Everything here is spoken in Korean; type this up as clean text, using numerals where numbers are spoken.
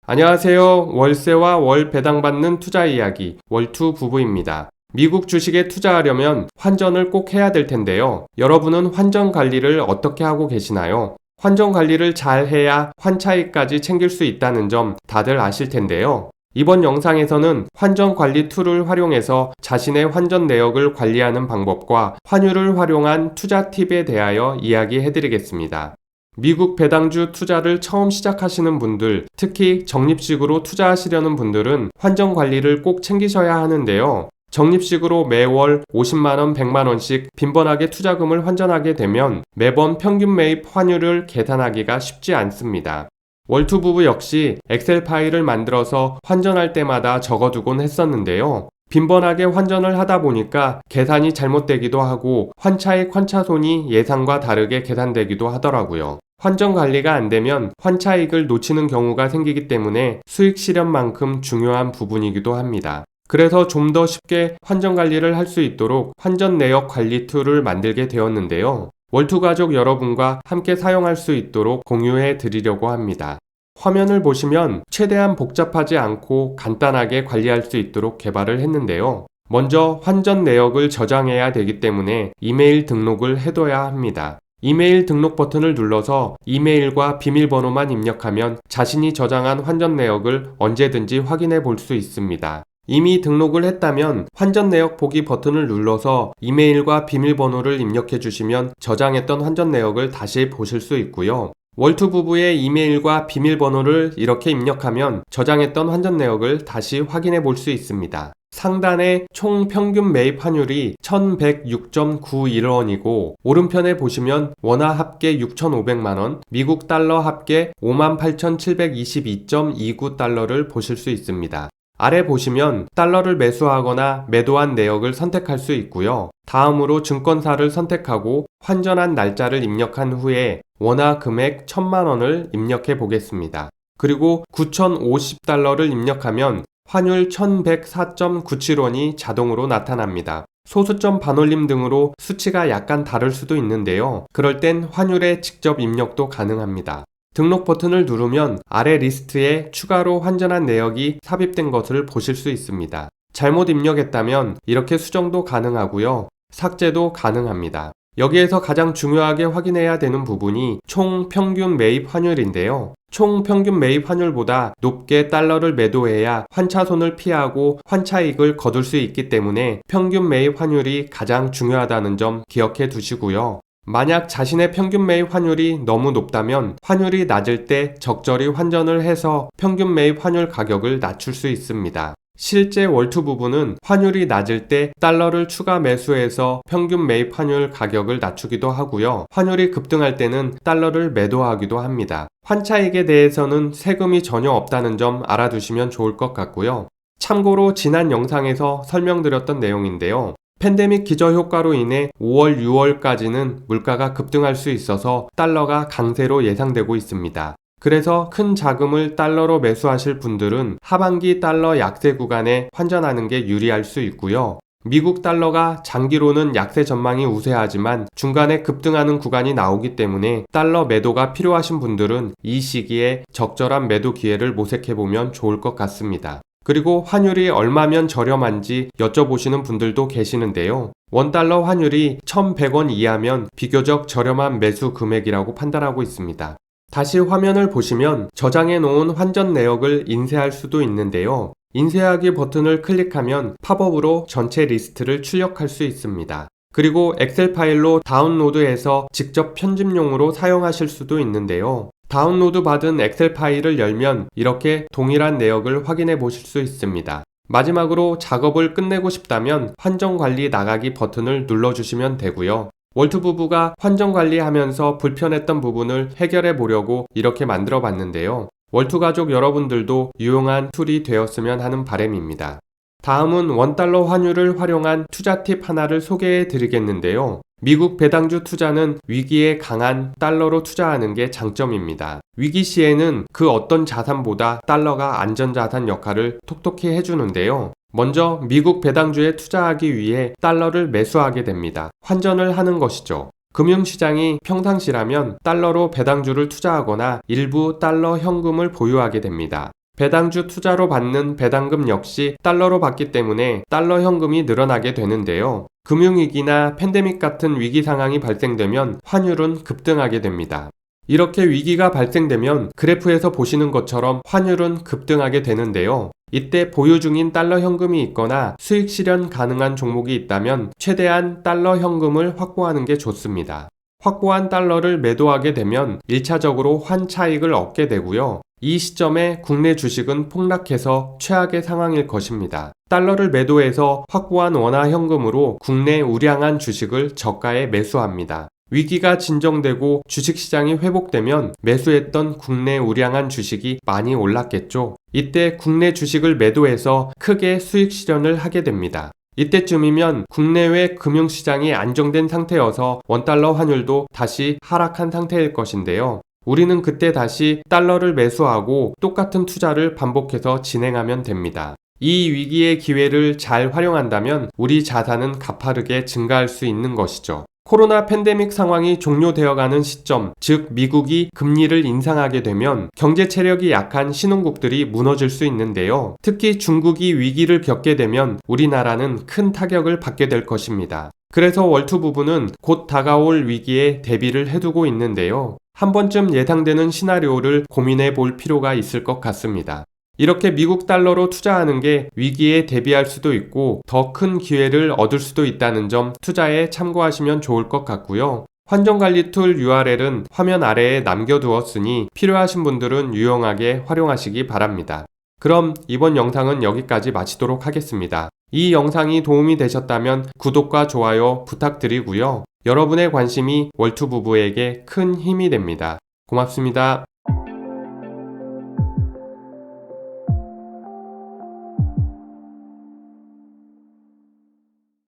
안녕하세요. 월세와 월 배당받는 투자 이야기, 월투 부부입니다. 미국 주식에 투자하려면 환전을 꼭 해야 될 텐데요. 여러분은 환전 관리를 어떻게 하고 계시나요? 환전 관리를 잘 해야 환차익까지 챙길 수 있다는 점 다들 아실 텐데요. 이번 영상에서는 환전 관리 툴을 활용해서 자신의 환전 내역을 관리하는 방법과 환율을 활용한 투자 팁에 대하여 이야기해드리겠습니다. 미국 배당주 투자를 처음 시작하시는 분들, 특히 적립식으로 투자하시려는 분들은 환전 관리를 꼭 챙기셔야 하는데요. 적립식으로 매월 50만원, 100만원씩 빈번하게 투자금을 환전하게 되면 매번 평균 매입 환율을 계산하기가 쉽지 않습니다. 월투 부부 역시 엑셀 파일을 만들어서 환전할 때마다 적어두곤 했었는데요. 빈번하게 환전을 하다 보니까 계산이 잘못되기도 하고 환차익 환차손이 예상과 다르게 계산되기도 하더라고요. 환전 관리가 안 되면 환차익을 놓치는 경우가 생기기 때문에 수익 실현만큼 중요한 부분이기도 합니다. 그래서 좀 더 쉽게 환전 관리를 할 수 있도록 환전 내역 관리 툴을 만들게 되었는데요. 월투 가족 여러분과 함께 사용할 수 있도록 공유해 드리려고 합니다. 화면을 보시면 최대한 복잡하지 않고 간단하게 관리할 수 있도록 개발을 했는데요. 먼저 환전 내역을 저장해야 되기 때문에 이메일 등록을 해둬야 합니다. 이메일 등록 버튼을 눌러서 이메일과 비밀번호만 입력하면 자신이 저장한 환전 내역을 언제든지 확인해 볼 수 있습니다. 이미 등록을 했다면 환전 내역 보기 버튼을 눌러서 이메일과 비밀번호를 입력해 주시면 저장했던 환전 내역을 다시 보실 수 있고요. 월투 부부의 이메일과 비밀번호를 이렇게 입력하면 저장했던 환전 내역을 다시 확인해 볼 수 있습니다. 상단에 총 평균 매입 환율이 1106.91원이고 오른편에 보시면 원화 합계 6,500만원, 미국 달러 합계 58,722.29달러를 보실 수 있습니다. 아래 보시면 달러를 매수하거나 매도한 내역을 선택할 수 있고요. 다음으로 증권사를 선택하고 환전한 날짜를 입력한 후에 원화 금액 1,000만원을 입력해 보겠습니다. 그리고 9,050달러를 입력하면 환율 1,104.97원이 자동으로 나타납니다. 소수점 반올림 등으로 수치가 약간 다를 수도 있는데요. 그럴 땐 환율에 직접 입력도 가능합니다. 등록 버튼을 누르면 아래 리스트에 추가로 환전한 내역이 삽입된 것을 보실 수 있습니다. 잘못 입력했다면 이렇게 수정도 가능하고요. 삭제도 가능합니다. 여기에서 가장 중요하게 확인해야 되는 부분이 총 평균 매입 환율인데요. 총 평균 매입 환율보다 높게 달러를 매도해야 환차손을 피하고 환차익을 거둘 수 있기 때문에 평균 매입 환율이 가장 중요하다는 점 기억해 두시고요. 만약 자신의 평균 매입 환율이 너무 높다면 환율이 낮을 때 적절히 환전을 해서 평균 매입 환율 가격을 낮출 수 있습니다. 실제 월투 부부는 환율이 낮을 때 달러를 추가 매수해서 평균 매입 환율 가격을 낮추기도 하고요. 환율이 급등할 때는 달러를 매도하기도 합니다. 환차익에 대해서는 세금이 전혀 없다는 점 알아두시면 좋을 것 같고요. 참고로 지난 영상에서 설명드렸던 내용인데요. 팬데믹 기저효과로 인해 5월, 6월까지는 물가가 급등할 수 있어서 달러가 강세로 예상되고 있습니다. 그래서 큰 자금을 달러로 매수하실 분들은 하반기 달러 약세 구간에 환전하는 게 유리할 수 있고요. 미국 달러가 장기로는 약세 전망이 우세하지만 중간에 급등하는 구간이 나오기 때문에 달러 매도가 필요하신 분들은 이 시기에 적절한 매도 기회를 모색해보면 좋을 것 같습니다. 그리고 환율이 얼마면 저렴한지 여쭤보시는 분들도 계시는데요. 원달러 환율이 1,100원 이하면 비교적 저렴한 매수 금액이라고 판단하고 있습니다. 다시 화면을 보시면 저장해 놓은 환전 내역을 인쇄할 수도 있는데요. 인쇄하기 버튼을 클릭하면 팝업으로 전체 리스트를 출력할 수 있습니다. 그리고 엑셀 파일로 다운로드해서 직접 편집용으로 사용하실 수도 있는데요. 다운로드 받은 엑셀 파일을 열면 이렇게 동일한 내역을 확인해 보실 수 있습니다. 마지막으로 작업을 끝내고 싶다면 환전 관리 나가기 버튼을 눌러주시면 되고요. 월투 부부가 환전 관리하면서 불편했던 부분을 해결해 보려고 이렇게 만들어 봤는데요. 월투 가족 여러분들도 유용한 툴이 되었으면 하는 바람입니다. 다음은 원달러 환율을 활용한 투자 팁 하나를 소개해 드리겠는데요. 미국 배당주 투자는 위기에 강한 달러로 투자하는 게 장점입니다. 위기 시에는 그 어떤 자산보다 달러가 안전자산 역할을 톡톡히 해주는데요. 먼저 미국 배당주에 투자하기 위해 달러를 매수하게 됩니다. 환전을 하는 것이죠. 금융시장이 평상시라면 달러로 배당주를 투자하거나 일부 달러 현금을 보유하게 됩니다. 배당주 투자로 받는 배당금 역시 달러로 받기 때문에 달러 현금이 늘어나게 되는데요. 금융위기나 팬데믹 같은 위기 상황이 발생되면 환율은 급등하게 됩니다. 이렇게 위기가 발생되면 그래프에서 보시는 것처럼 환율은 급등하게 되는데요. 이때 보유 중인 달러 현금이 있거나 수익 실현 가능한 종목이 있다면 최대한 달러 현금을 확보하는 게 좋습니다. 확보한 달러를 매도하게 되면 1차적으로 환 차익을 얻게 되고요. 이 시점에 국내 주식은 폭락해서 최악의 상황일 것입니다. 달러를 매도해서 확보한 원화 현금으로 국내 우량한 주식을 저가에 매수합니다. 위기가 진정되고 주식시장이 회복되면 매수했던 국내 우량한 주식이 많이 올랐겠죠. 이때 국내 주식을 매도해서 크게 수익 실현을 하게 됩니다. 이때쯤이면 국내외 금융시장이 안정된 상태여서 원달러 환율도 다시 하락한 상태일 것인데요. 우리는 그때 다시 달러를 매수하고 똑같은 투자를 반복해서 진행하면 됩니다. 이 위기의 기회를 잘 활용한다면 우리 자산은 가파르게 증가할 수 있는 것이죠. 코로나 팬데믹 상황이 종료되어가는 시점, 즉 미국이 금리를 인상하게 되면 경제 체력이 약한 신흥국들이 무너질 수 있는데요. 특히 중국이 위기를 겪게 되면 우리나라는 큰 타격을 받게 될 것입니다. 그래서 월투부부는 곧 다가올 위기에 대비를 해두고 있는데요. 한 번쯤 예상되는 시나리오를 고민해 볼 필요가 있을 것 같습니다. 이렇게 미국 달러로 투자하는 게 위기에 대비할 수도 있고 더 큰 기회를 얻을 수도 있다는 점 투자에 참고하시면 좋을 것 같고요. 환전관리 툴 URL은 화면 아래에 남겨두었으니 필요하신 분들은 유용하게 활용하시기 바랍니다. 그럼 이번 영상은 여기까지 마치도록 하겠습니다. 이 영상이 도움이 되셨다면 구독과 좋아요 부탁드리고요. 여러분의 관심이 월투부부에게 큰 힘이 됩니다. 고맙습니다.